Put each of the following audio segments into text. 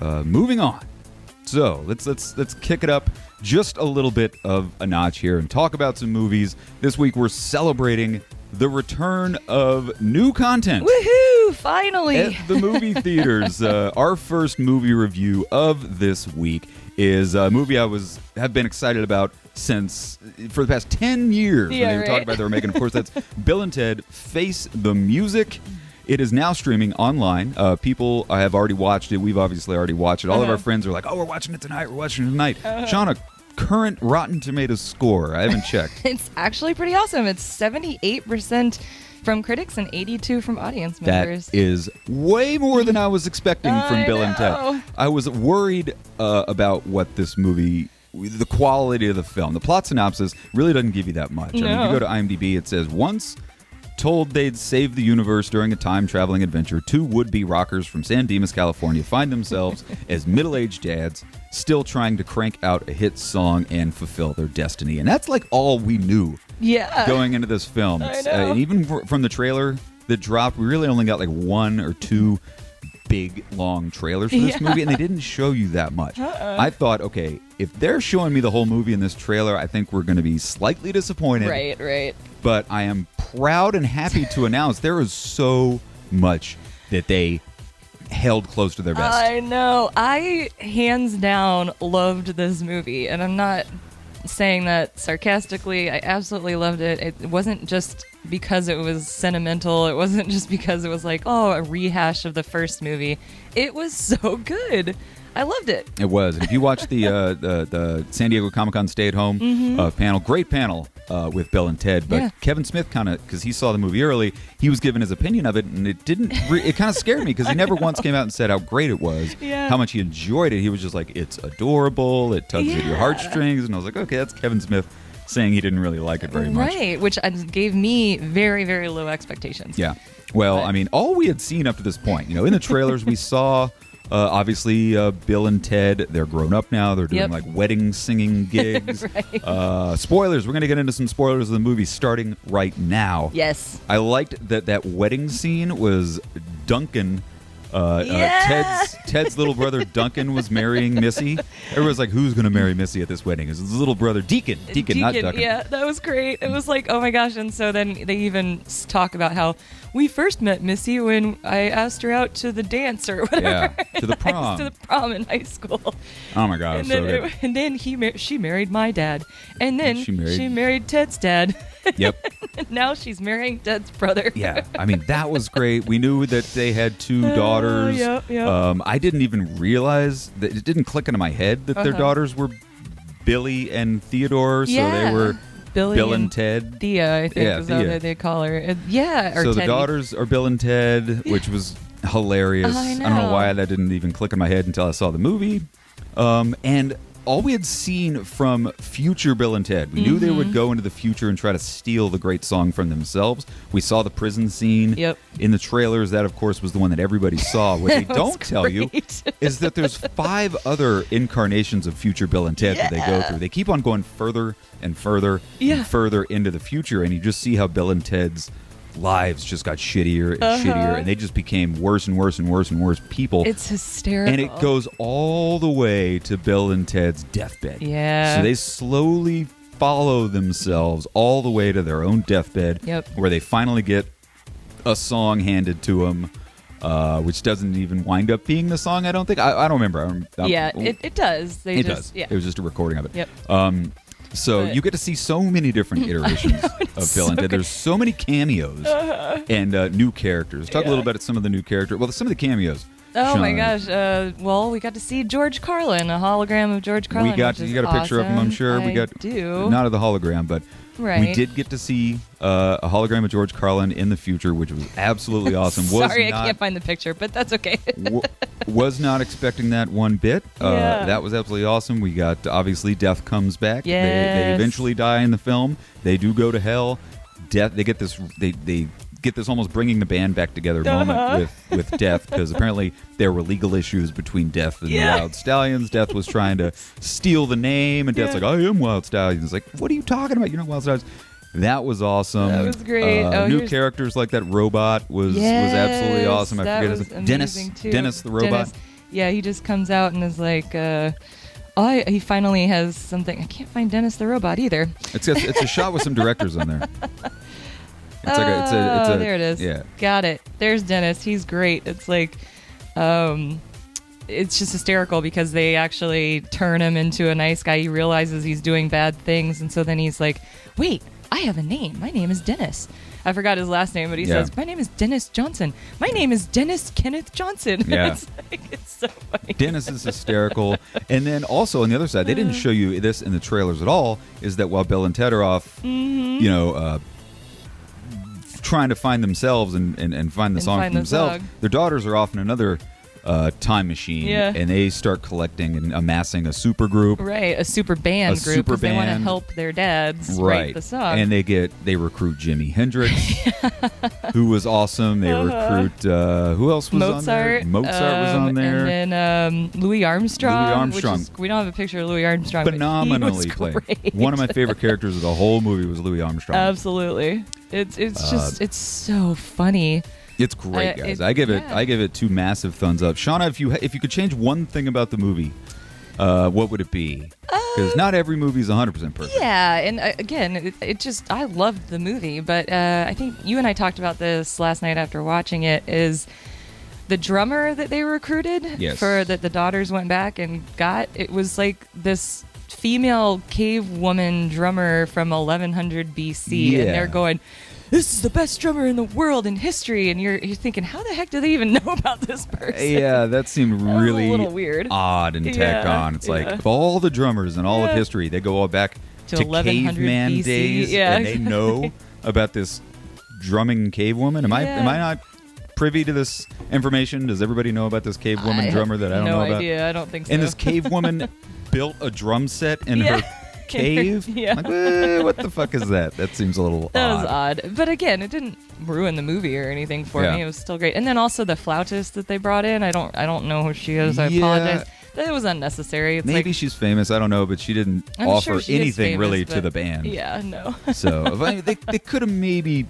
moving on. So let's kick it up just a little bit of a notch here and talk about some movies. This week we're celebrating the return of new content. Woohoo! Finally! At the movie theaters. Our first movie review of this week is a movie I have been excited about for the past 10 years. Yeah, when they were talking about they were making. Of course, that's Bill and Ted Face the Music. It is now streaming online. People have already watched it. We've obviously already watched it. All of our friends are like, "Oh, we're watching it tonight. We're watching it tonight." Shauna, current Rotten Tomatoes score? I haven't checked. It's actually pretty awesome. It's 78% from critics and 82% from audience members. That is way more than I was expecting from Bill and Ted. I was worried about what this movie, the quality of the film. The plot synopsis really doesn't give you that much. No. I mean, if you go to IMDb, it says, once told they'd save the universe during a time-traveling adventure, two would-be rockers from San Dimas, California find themselves as middle-aged dads still trying to crank out a hit song and fulfill their destiny. And that's like all we knew going into this film. I know. And even from the trailer that dropped, we really only got like one or two big, long trailers for this movie, and they didn't show you that much. I thought, okay, if they're showing me the whole movie in this trailer, I think we're going to be slightly disappointed. Right. But I am proud and happy to announce there is so much that they held close to their vest. I know. I, hands down, loved this movie, and I'm not saying that sarcastically. I absolutely loved it. It wasn't just because it was sentimental. It wasn't just because it was like, oh, a rehash of the first movie. It was so good. I loved it. It was. And if you watch the San Diego Comic-Con Stay at Home panel, great panel with Bill and Ted. But Kevin Smith kind of, because he saw the movie early, he was giving his opinion of it, and it didn't. It kind of scared me because he never once came out and said how great it was, how much he enjoyed it. He was just like, it's adorable. It tugs at your heartstrings, and I was like, okay, that's Kevin Smith saying he didn't really like it very much. Right, which gave me very, very low expectations. Yeah. Well, I mean, all we had seen up to this point, in the trailers we saw. Obviously, Bill and Ted, they're grown up now. They're doing like wedding singing gigs. Spoilers. We're going to get into some spoilers of the movie starting right now. Yes. I liked that wedding scene was Duncan. Ted's little brother Duncan was marrying Missy. Everyone's like, who's going to marry Missy at this wedding? It's his little brother Deacon, not Duncan. Yeah, that was great. It was like, oh my gosh. And so then they even talk about how we first met Missy when I asked her out to the dance or whatever. Yeah, to the prom. To the prom in high school. Oh my God, and then, good. And then she married my dad. And then she married Ted's dad. Yep. Now she's marrying Ted's brother. Yeah, I mean, that was great. We knew that they had two daughters. Yep. I didn't even realize that it didn't click into my head that their daughters were Billy and Theodore, so they were Bill and Ted. Thea, I think is what they call her. Or so Teddy. The daughters are Bill and Ted, which was hilarious. I don't know why that didn't even click in my head until I saw the movie. And all we had seen from future Bill and Ted, we knew they would go into the future and try to steal the great song from themselves. We saw the prison scene in the trailers. That, of course, was the one that everybody saw. What they don't tell you is that there's 5 other incarnations of future Bill and Ted that they go through. They keep on going further and further and further into the future, and you just see how Bill and Ted's lives just got shittier and shittier, and they just became worse and worse and worse and worse people. It's hysterical. And it goes all the way to Bill and Ted's deathbed. Yeah. So they slowly follow themselves all the way to their own deathbed, where they finally get a song handed to them, which doesn't even wind up being the song, I don't think. I don't remember. It does. It does. Yeah. It was just a recording of it. Yep. So you get to see so many different iterations of Bill and Ted. There's so many cameos and new characters. Talk a little bit about some of the new characters. Well, some of the cameos. Oh Sean. my gosh! Well, we got to see George Carlin, a hologram of George Carlin. You got a picture of him, I'm sure. I do. Not of the hologram, but we did get to see a hologram of George Carlin in the future, which was absolutely awesome. Sorry, I can't find the picture, but that's okay. Was not expecting that one bit. That was absolutely awesome. We got, obviously, Death comes back. Yes. They eventually die in the film. They do go to hell. Death. They get this. They get this almost bringing the band back together moment with Death, because apparently there were legal issues between Death and the Wild Stallions. Death was trying to steal the name, and Death's like, I am Wild Stallions. Like, what are you talking about? You're not Wild Stallions. That was awesome. That was great. New characters like that robot was absolutely awesome. I forget his name. Dennis the robot. Yeah, he just comes out and is like, he finally has something. I can't find Dennis the Robot either. It's a shot with some directors on there. It's there it is. Yeah. Got it. There's Dennis. He's great. It's like, it's just hysterical because they actually turn him into a nice guy. He realizes he's doing bad things, and so then he's like, wait, I have a name. My name is Dennis. I forgot his last name, but he says, my name is Dennis Johnson. My name is Dennis Kenneth Johnson. Yeah. It's so funny. Dennis is hysterical. And then also on the other side, they didn't show you this in the trailers at all, is that while Bill and Ted are off, trying to find themselves and find the song for themselves, their daughters are off in another time machine, and they start collecting and amassing a super group, right? A super band group because they want to help their dads write the song. And they recruit Jimi Hendrix, who was awesome. They recruit who else was on there? Mozart was on there, and then Louis Armstrong. We don't have a picture of Louis Armstrong. Phenomenally played. One of my favorite characters of the whole movie was Louis Armstrong. Absolutely, it's just it's so funny. It's great, guys. I give it 2 massive thumbs up. Shauna, if you could change one thing about the movie, what would it be? Because not every movie is 100% perfect. Yeah, and again, I loved the movie, but I think you and I talked about this last night after watching it. Is the drummer that they recruited for that the daughters went back and got? It was like this female cave woman drummer from 1100 BC, and they're going, this is the best drummer in the world in history, and you're thinking, how the heck do they even know about this person? Yeah, that seemed really a little weird, odd, and tacked on. It's like of all the drummers in all of history, they go all back to caveman BC. days, and they know about this drumming cave woman. Am I not privy to this information? Does everybody know about this cave woman drummer that I don't know about? No idea. I don't think so. And this cave woman built a drum set in her cave? Like, what the fuck is that? That seems a little odd. That was odd. But again, it didn't ruin the movie or anything for me. It was still great. And then also the flautist that they brought in, I don't know who she is. I apologize. It was unnecessary. It's maybe she's famous. I don't know, but she didn't offer anything really to the band. Yeah, no. So they could have maybe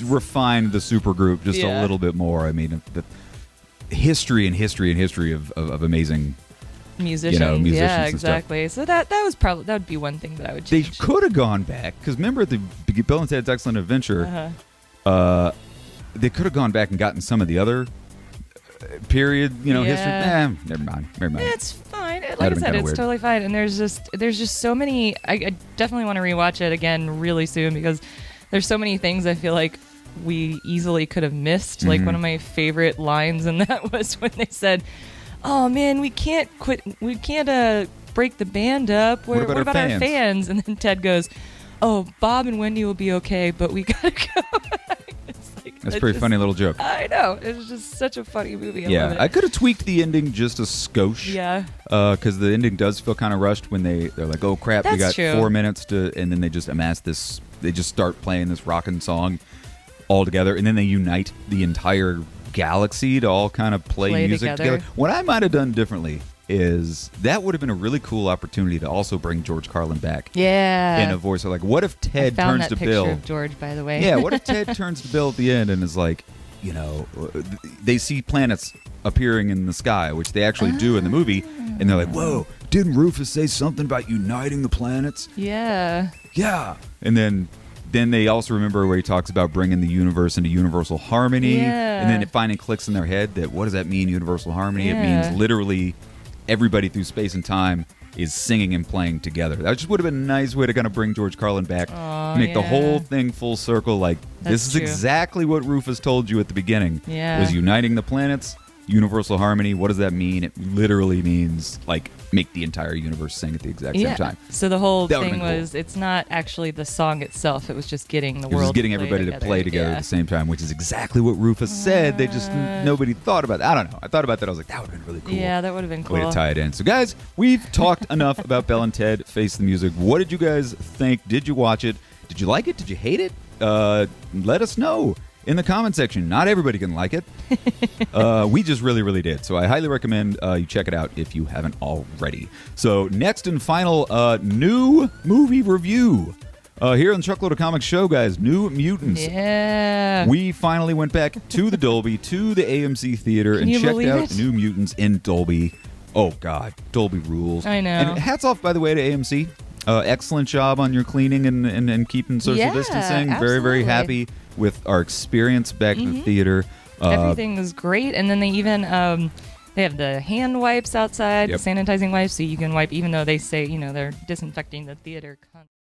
refined the supergroup just a little bit more. I mean, the history of amazing musicians. Yeah, exactly. So that would be one thing that I would change. They could have gone back because remember at the Bill and Ted's Excellent Adventure, they could have gone back and gotten some of the other period, history. Never mind. It's fine. Like I said, it's totally fine. And there's just so many. I definitely want to rewatch it again really soon because there's so many things I feel like we easily could have missed. Mm-hmm. Like one of my favorite lines in that was when they said, "Oh man, we can't quit. We can't break the band up. What about our fans?" And then Ted goes, "Oh, Bob and Wendy will be okay, but we gotta go." That's a pretty funny little joke. I know. It's just such a funny movie. I love it. I could have tweaked the ending just a skosh. Yeah. Because the ending does feel kind of rushed when they're like, "Oh crap, we got 4 minutes to," and then they just amass this. They just start playing this rockin' song all together, and then they unite the entire galaxy to all kind of play music together. What I might have done differently is that would have been a really cool opportunity to also bring George Carlin back. Yeah. In a voice of like, what if Ted turns to Bill? Of George, by the way. Yeah, what if Ted turns to Bill at the end and is like, they see planets appearing in the sky, which they actually do in the movie, and they're like, whoa, didn't Rufus say something about uniting the planets? Yeah. Yeah. And then they also remember where he talks about bringing the universe into universal harmony. Yeah. And then it finally clicks in their head that what does that mean, universal harmony? It means literally everybody through space and time is singing and playing together. That just would have been a nice way to kind of bring George Carlin back, make the whole thing full circle. Like, this is exactly what Rufus told you at the beginning. Yeah. Was uniting the planets, universal harmony. What does that mean? It literally means, like, make the entire universe sing at the exact same time. So the whole thing was, it's not actually the song itself. It was just getting the world. It was getting everybody to play together at the same time, which is exactly what Rufus said. They just, nobody thought about it. I don't know. I thought about that. I was like, that would have been really cool. Yeah, that would have been cool. Way to tie it in. So, guys, we've talked enough about Bill and Ted Face the Music. What did you guys think? Did you watch it? Did you like it? Did you hate it? Let us know in the comment section. Not everybody can like it. We just really, really did. So I highly recommend you check it out if you haven't already. So next and final new movie review. Here on the Truckload of Comics show, guys, New Mutants. Yeah. We finally went back to the Dolby, to the AMC Theater, and you checked believe out it? New Mutants in Dolby. Oh, God. Dolby rules. I know. And hats off, by the way, to AMC. Excellent job on your cleaning and keeping social Yeah, distancing. Very, very absolutely. happy with our experience back at the theater. Everything was great, and then they even they have the hand wipes outside, Yep. sanitizing wipes, so you can wipe, even though they say they're disinfecting the theater.